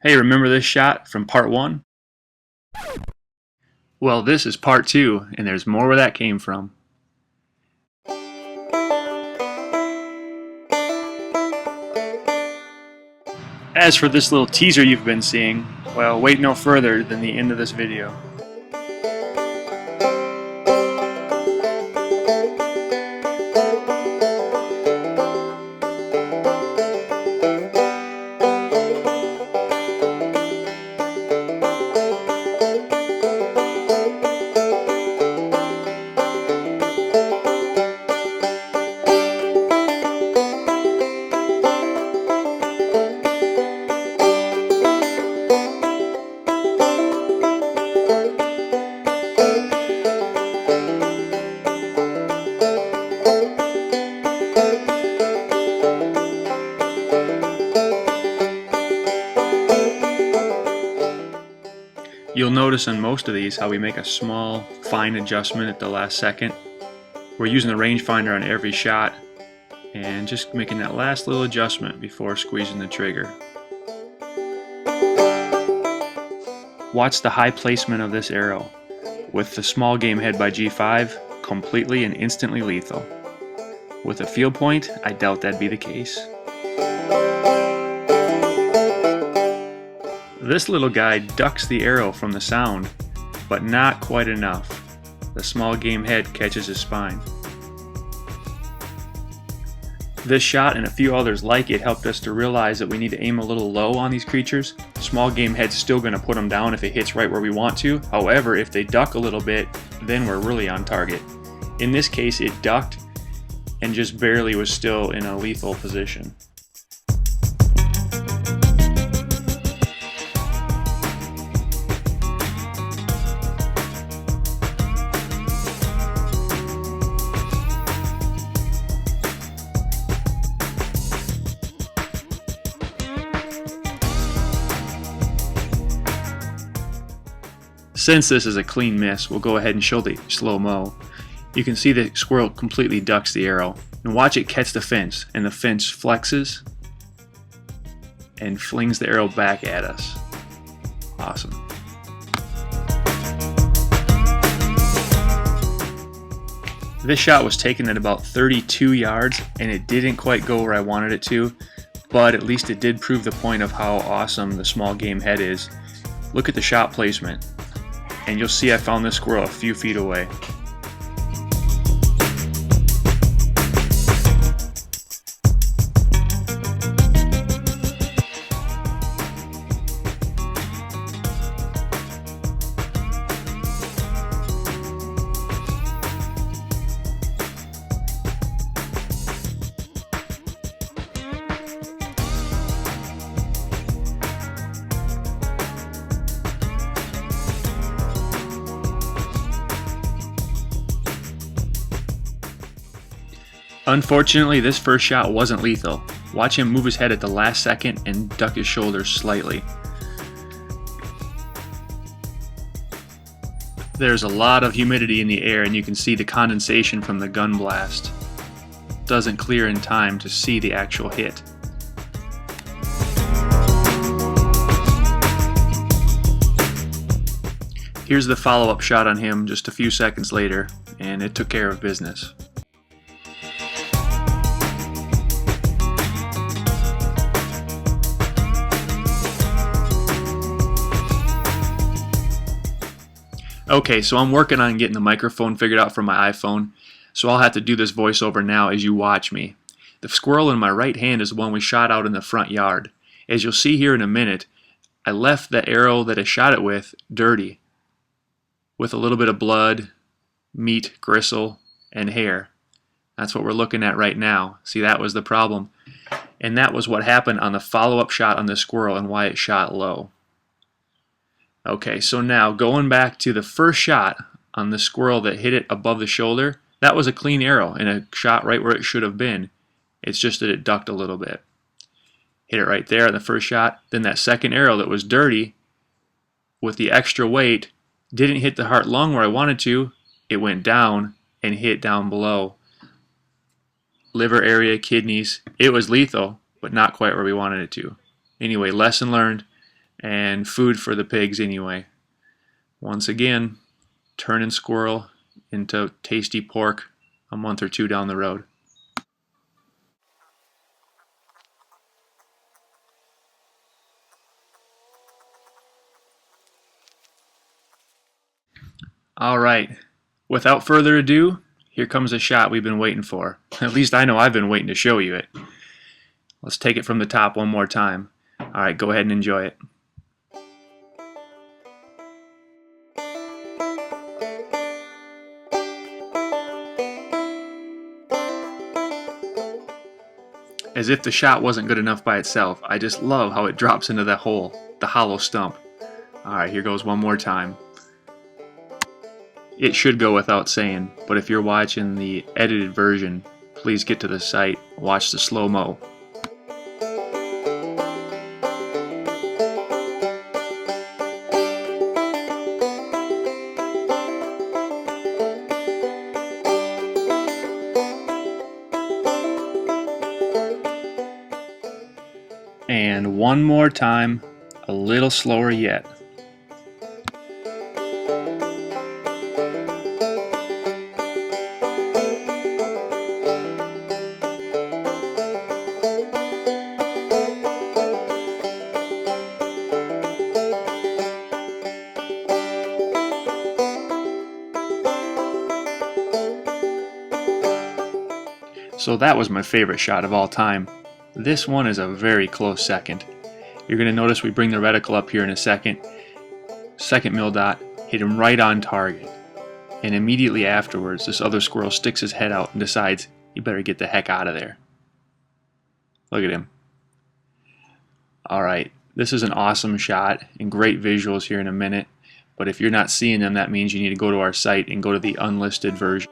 Hey, remember this shot from part 1? Well, this is part 2, and there's more where that came from. As for this little teaser you've been seeing, well, wait no further than the end of this video. You'll notice on most of these how we make a small, fine adjustment at the last second. We're using the rangefinder on every shot and just making that last little adjustment before squeezing the trigger. Watch the high placement of this arrow. With the small game head by G5, completely and instantly lethal. With a field point, I doubt that'd be the case. This little guy ducks the arrow from the sound, but not quite enough. The small game head catches his spine. This shot and a few others like it helped us to realize that we need to aim a little low on these creatures. Small game head's still going to put them down if it hits right where we want to. However, if they duck a little bit, then we're really on target. In this case, it ducked and just barely was still in a lethal position. Since this is a clean miss, we'll go ahead and show the slow-mo. You can see the squirrel completely ducks the arrow. And watch it catch the fence, and the fence flexes and flings the arrow back at us. Awesome. This shot was taken at about 32 yards, and it didn't quite go where I wanted it to, but at least it did prove the point of how awesome the small game head is. Look at the shot placement. And you'll see I found this squirrel a few feet away. Unfortunately, this first shot wasn't lethal. Watch him move his head at the last second and duck his shoulders slightly. There's a lot of humidity in the air and you can see the condensation from the gun blast. Doesn't clear in time to see the actual hit. Here's the follow-up shot on him just a few seconds later, and it took care of business. Okay, so I'm working on getting the microphone figured out for my iPhone, so I'll have to do this voiceover now as you watch me. The squirrel in my right hand is the one we shot out in the front yard. As you'll see here in a minute, I left the arrow that I shot it with dirty, with a little bit of blood, meat, gristle, and hair. That's what we're looking at right now. See, that was the problem. And that was what happened on the follow-up shot on the squirrel and why it shot low. Okay, so now going back to the first shot on the squirrel that hit it above the shoulder, that was a clean arrow and a shot right where it should have been. It's just that it ducked a little bit. Hit it right there on the first shot. Then that second arrow that was dirty with the extra weight didn't hit the heart lung where I wanted to. It went down and hit down below. Liver area, kidneys. It was lethal, but not quite where we wanted it to. Anyway, lesson learned. and food for the pigs anyway. Once again, turning squirrel into tasty pork a month or two down the road. Alright, without further ado, here comes a shot we've been waiting for. At least I know I've been waiting to show you it. Let's take it from the top one more time. Alright, go ahead and enjoy it. As if the shot wasn't good enough by itself, I just love how it drops into that hole, the hollow stump. Alright, here goes one more time. It should go without saying, but if you're watching the edited version, please get to the site, watch the slow-mo. And one more time, a little slower yet. So that was my favorite shot of all time. This one is a very close second. You're going to notice we bring the reticle up here in a second. Second mil dot, hit him right on target. And immediately afterwards, this other squirrel sticks his head out and decides he better get the heck out of there. Look at him. Alright, this is an awesome shot and great visuals here in a minute. But if you're not seeing them, that means you need to go to our site and go to the unlisted version.